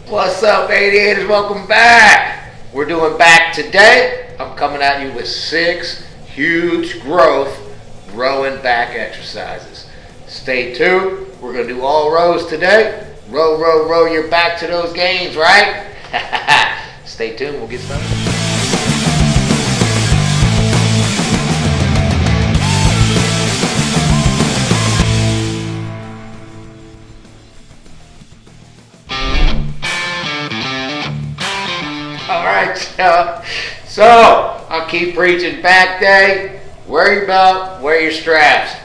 What's up, aviators? Welcome back. We're doing back today. I'm coming at you with 6 huge growth rowing back exercises. Stay tuned. We're going to do all rows today. Row, row, row your back to those gains, right? Stay tuned. We'll get started. Alright, so I'll keep preaching back day. Wear your belt, wear your straps.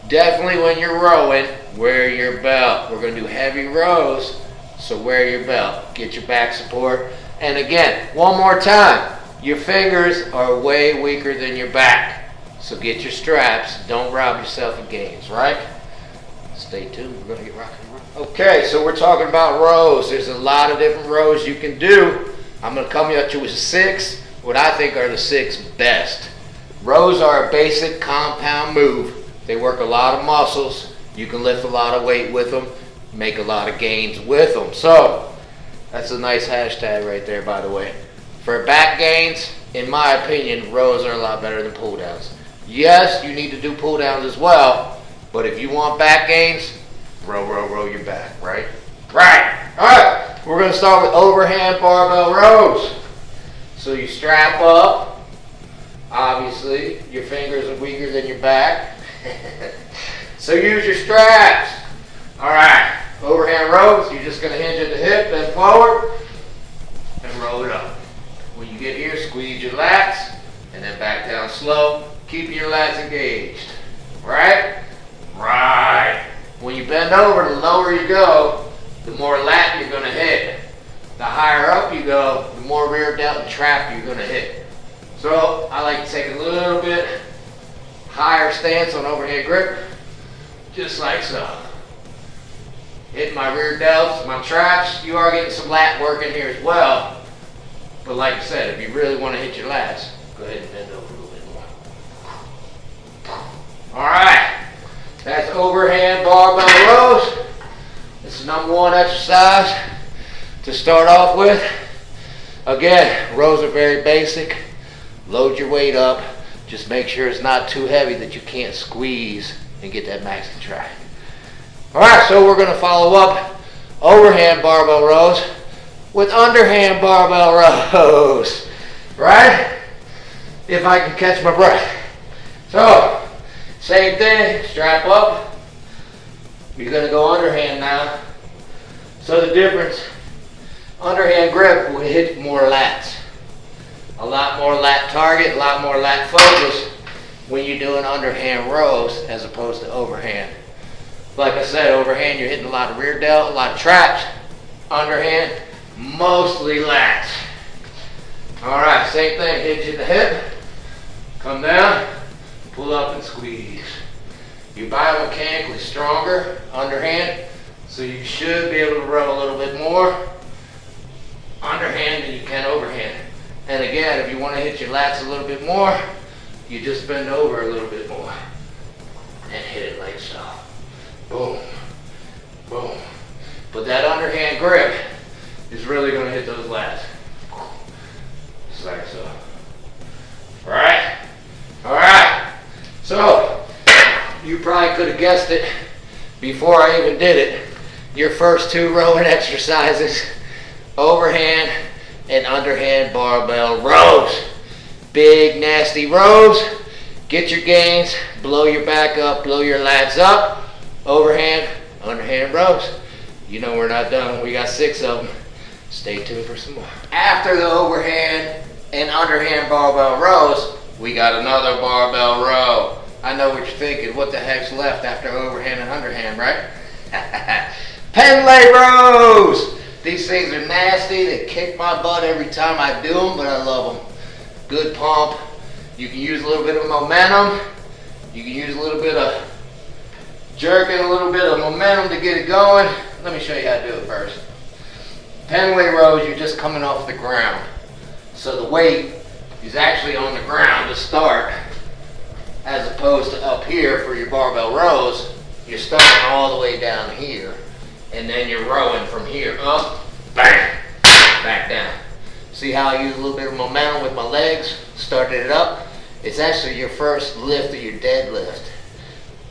Definitely when you're rowing, wear your belt. We're going to do heavy rows, so wear your belt. Get your back support. And again, one more time, your fingers are way weaker than your back. So get your straps. Don't rob yourself of gains, right? Stay tuned. We're going to get rocking and rolling. Okay, so we're talking about rows. There's a lot of different rows you can do. I'm going to come at you with 6, what I think are the 6 best. Rows are a basic compound move. They work a lot of muscles. You can lift a lot of weight with them, make a lot of gains with them. So, that's a nice hashtag right there, by the way. For back gains, in my opinion, rows are a lot better than pull downs. Yes, you need to do pull downs as well, but if you want back gains, row, row, row your back, right? Right. All right. We're going to start with overhand barbell rows. So you strap up. Obviously, your fingers are weaker than your back. So use your straps. All right. Overhand rows, you're just going to hinge at the hip, bend forward, and roll it up. When you get here, squeeze your lats, and then back down slow. Keep your lats engaged. Right? Right. When you bend over, the lower you go, the more lat you're going to hit. The higher up you go, the more rear delt and trap you're going to hit. So I like to take a little bit higher stance on overhead grip, just like so. Hitting my rear delts, my traps. You are getting some lat work in here as well. But like I said, if you really want to hit your lats, go ahead and bend over a little bit more. All right, that's overhand barbell rows. It's the number 1 exercise to start off with. Again, rows are very basic. Load your weight up. Just make sure it's not too heavy that you can't squeeze and get that max contract. All right, so we're going to follow up overhand barbell rows with underhand barbell rows, right? If I can catch my breath. So, same thing, strap up. You're going to go underhand now. So the difference, underhand grip will hit more lats. A lot more lat target, a lot more lat focus when you're doing underhand rows as opposed to overhand. Like I said, overhand you're hitting a lot of rear delt, a lot of traps. Underhand, mostly lats. Alright, same thing, hinge at the hip, come down, pull up and squeeze. You're biomechanically stronger underhand, so you should be able to row a little bit more underhand than you can overhand. And again, if you want to hit your lats a little bit more, you just bend over a little bit more and hit it like so. Boom, boom. But that underhand grip is really going to hit those lats. Just like so. All right? All right. So, you probably could have guessed it before I even did it. Your first 2 rowing exercises, overhand and underhand barbell rows. Big, nasty rows. Get your gains, blow your back up, blow your lats up. Overhand, underhand rows. You know we're not done. We got 6 of them. Stay tuned for some more. After the overhand and underhand barbell rows, we got another barbell row. I know what you're thinking, what the heck's left after overhand and underhand, right? Penlay Rows! These things are nasty, they kick my butt every time I do them, but I love them. Good pump. You can use a little bit of momentum. You can use a little bit of jerking, a little bit of momentum to get it going. Let me show you how to do it first. Penlay Rows, you're just coming off the ground. So the weight is actually on the ground to start, as opposed to up here for your barbell rows. You're starting all the way down here, and then you're rowing from here up, bang, See how I use a little bit of momentum with my legs, started it up. It's actually your first lift of your deadlift.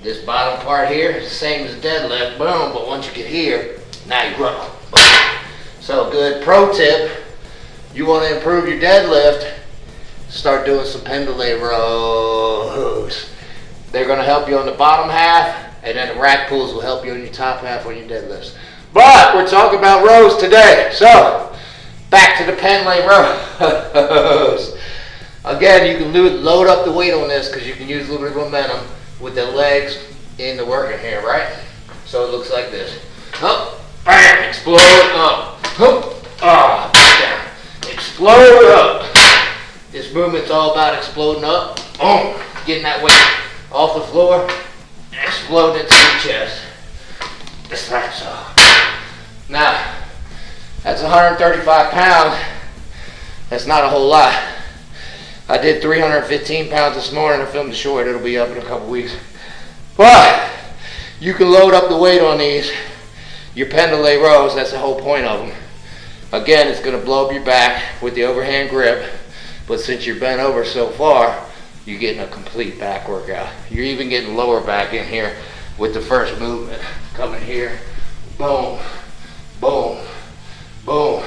This bottom part here is the same as deadlift, boom, but once you get here, now you row. So good pro tip, you want to improve your deadlift, start doing some Penlay Rows. They're going to help you on the bottom half, and then the rack pulls will help you on your top half on your deadlifts. But we're talking about rows today, so back to the Penlay Rows. Again, you can load up the weight on this because you can use a little bit of momentum with the legs in the working here, right? So it looks like this. Up, bam, explode up. Up, down. Explode up. This movement's all about exploding up. Boom, getting that weight off the floor, exploding into the chest. Just like so. Now, that's 135 pounds. That's not a whole lot. I did 315 pounds this morning. I filmed the short. It'll be up in a couple weeks. But you can load up the weight on these. Your Penlay Rows, that's the whole point of them. Again, it's going to blow up your back with the overhand grip. But since you're bent over so far, you're getting a complete back workout. You're even getting lower back in here with the first movement. Coming here, boom, boom, boom.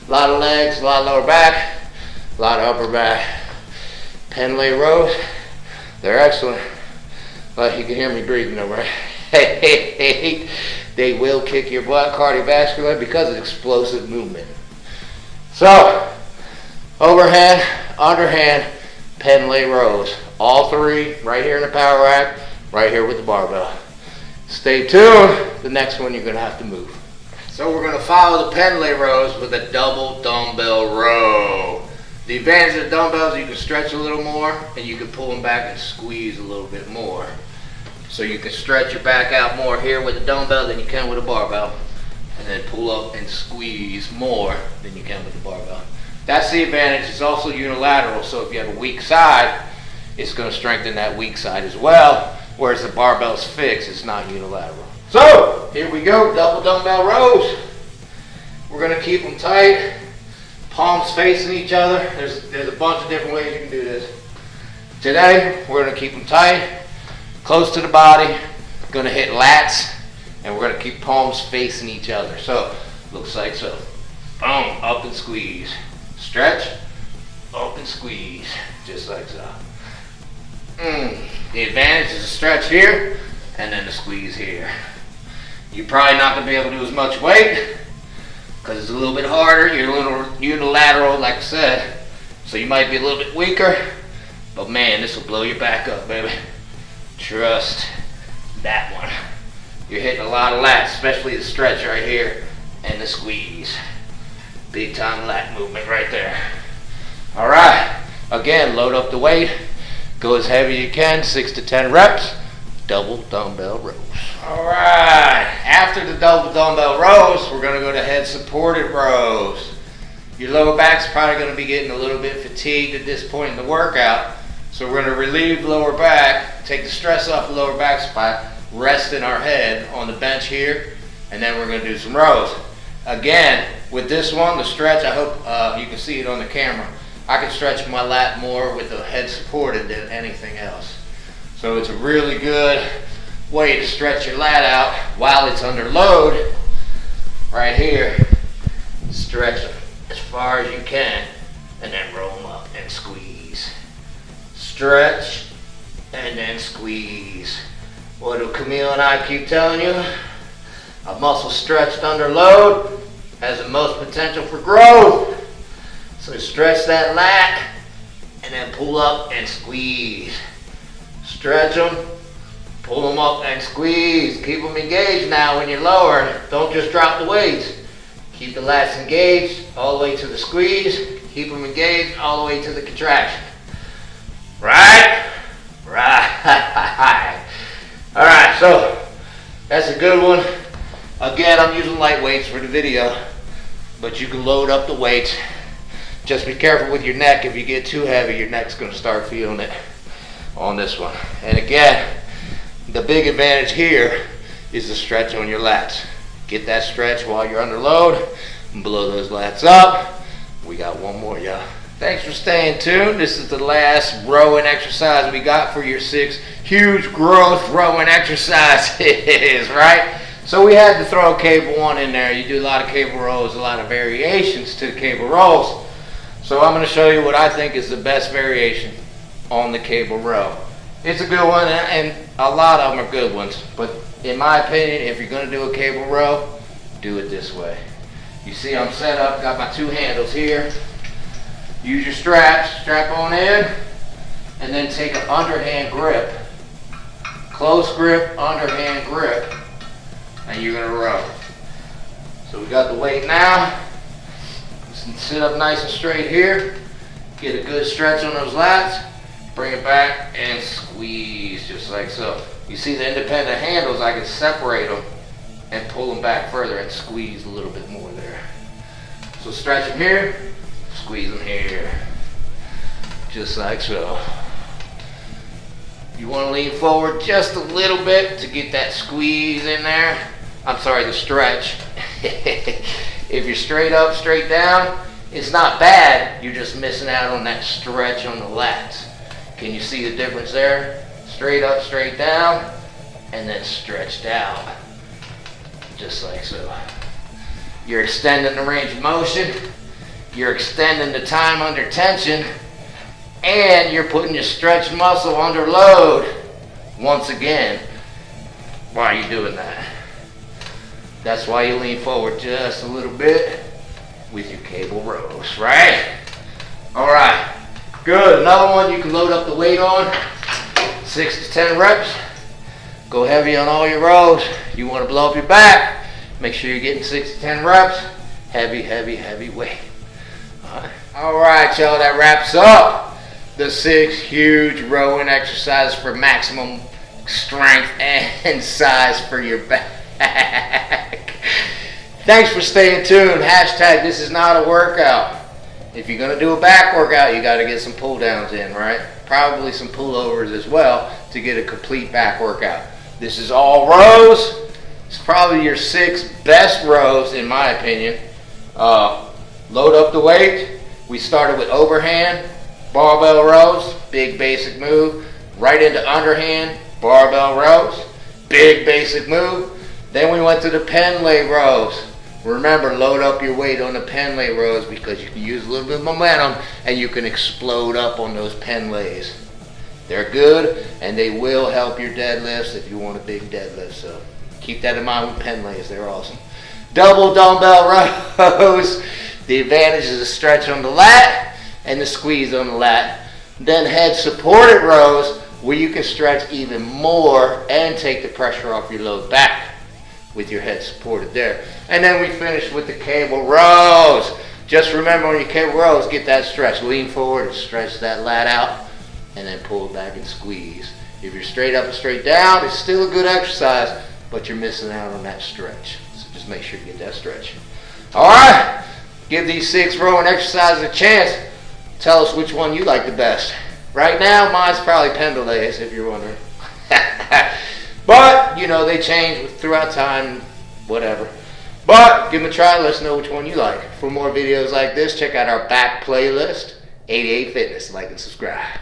A lot of legs, a lot of lower back. A lot of upper back. Penlay Rows, they're excellent. But you can hear me breathing over. They will kick your butt cardiovascular because it's explosive movement. So, overhand, underhand, Penlay Rows. All three right here in the power rack, right here with the barbell. Stay tuned. The next one you're going to have to move. So we're going to follow the Penlay Rows with a double dumbbell row. The advantage of the dumbbells, you can stretch a little more and you can pull them back and squeeze a little bit more. So you can stretch your back out more here with a dumbbell than you can with a barbell. And then pull up and squeeze more than you can with the barbell. That's the advantage. It's also unilateral, so if you have a weak side, it's going to strengthen that weak side as well. Whereas the barbell's fixed, it's not unilateral. So, here we go, double dumbbell rows. We're going to keep them tight. Palms facing each other. There's a bunch of different ways you can do this. Today, we're going to keep them tight, close to the body. Going to hit lats, and we're going to keep palms facing each other. So, looks like so. Boom, up and squeeze. Stretch, up and squeeze, just like so. The advantage is the stretch here, and then the squeeze here. You're probably not going to be able to do as much weight, because it's a little bit harder. You're a little unilateral, like I said, so you might be a little bit weaker, but man, this will blow your back up, baby. Trust that one. You're hitting a lot of lats, especially the stretch right here, and the squeeze. Big time lat movement right there. All right, again, load up the weight. Go as heavy as you can, 6 to 10 reps, double dumbbell rows. All right, after the double dumbbell rows, we're gonna go to head supported rows. Your lower back's probably gonna be getting a little bit fatigued at this point in the workout. So we're gonna relieve the lower back, take the stress off the lower back by resting our head on the bench here, and then we're gonna do some rows. Again, with this one, the stretch, I hope you can see it on the camera. I can stretch my lat more with the head supported than anything else. So it's a really good way to stretch your lat out while it's under load. Right here, stretch them as far as you can and then roll them up and squeeze. Stretch and then squeeze. What do Camille and I keep telling you? A muscle stretched under load has the most potential for growth. So stretch that lat and then pull up and squeeze. Stretch them, pull them up and squeeze. Keep them engaged now when you're lowering. Don't just drop the weights. Keep the lats engaged all the way to the squeeze. Keep them engaged all the way to the contraction. Right? Right. All right, so that's a good one. Again, I'm using light weights for the video, but you can load up the weights. Just be careful with your neck. If you get too heavy, your neck's going to start feeling it on this one. And again, the big advantage here is the stretch on your lats. Get that stretch while you're under load and blow those lats up. We got one more, y'all. Thanks for staying tuned. This is the last rowing exercise we got for your 6 huge growth rowing exercises, right? So we had to throw cable 1 in there. You do a lot of cable rows, a lot of variations to the cable rows. So I'm going to show you what I think is the best variation on the cable row. It's a good one, and a lot of them are good ones. But in my opinion, if you're going to do a cable row, do it this way. You see I'm set up, got my 2 handles here. Use your straps, strap on in, and then take an underhand grip. Close grip, underhand grip, and you're gonna row. So we got the weight now. Sit up nice and straight here. Get a good stretch on those lats. Bring it back and squeeze just like so. You see the independent handles, I can separate them and pull them back further and squeeze a little bit more there. So stretch them here, squeeze them here, just like so. You want to lean forward just a little bit to get that squeeze in there. I'm sorry, the stretch. If you're straight up, straight down, it's not bad. You're just missing out on that stretch on the lats. Can you see the difference there? Straight up, straight down, and then stretch down. Just like so. You're extending the range of motion, you're extending the time under tension, and you're putting your stretch muscle under load once again while you're doing that. That's why you lean forward just a little bit with your cable rows, right? All right, good. Another one you can load up the weight on, 6 to 10 reps. Go heavy on all your rows. You want to blow up your back, make sure you're getting 6 to 10 reps. Heavy, heavy, heavy weight. All right, y'all, that wraps up the 6 huge rowing exercises for maximum strength and size for your back. Thanks for staying tuned. Hashtag this is not a workout. If you're gonna do a back workout, you gotta get some pull downs in, right? Probably some pullovers as well to get a complete back workout. This is all rows. It's probably your 6 best rows in my opinion. Load up the weight. We started with overhand, barbell rows, big basic move. Right into underhand, barbell rows, big basic move. Then we went to the Penlay rows. Remember, load up your weight on the Penlay rows because you can use a little bit of momentum and you can explode up on those Penlays. They're good and they will help your deadlifts if you want a big deadlift. So keep that in mind with Penlays, they're awesome. Double dumbbell rows. The advantage is the stretch on the lat and the squeeze on the lat. Then head supported rows where you can stretch even more and take the pressure off your low back with your head supported there. And then we finish with the cable rows. Just remember on your cable rows, get that stretch. Lean forward and stretch that lat out and then pull it back and squeeze. If you're straight up and straight down, it's still a good exercise, but you're missing out on that stretch. So just make sure you get that stretch. All right, give these 6 rowing exercises a chance. Tell us which one you like the best. Right now, mine's probably Penlay's, if you're wondering. But, you know, they change throughout time, whatever. But give them a try. Let us know which one you like. For more videos like this, check out our back playlist, 88 Fitness. Like and subscribe.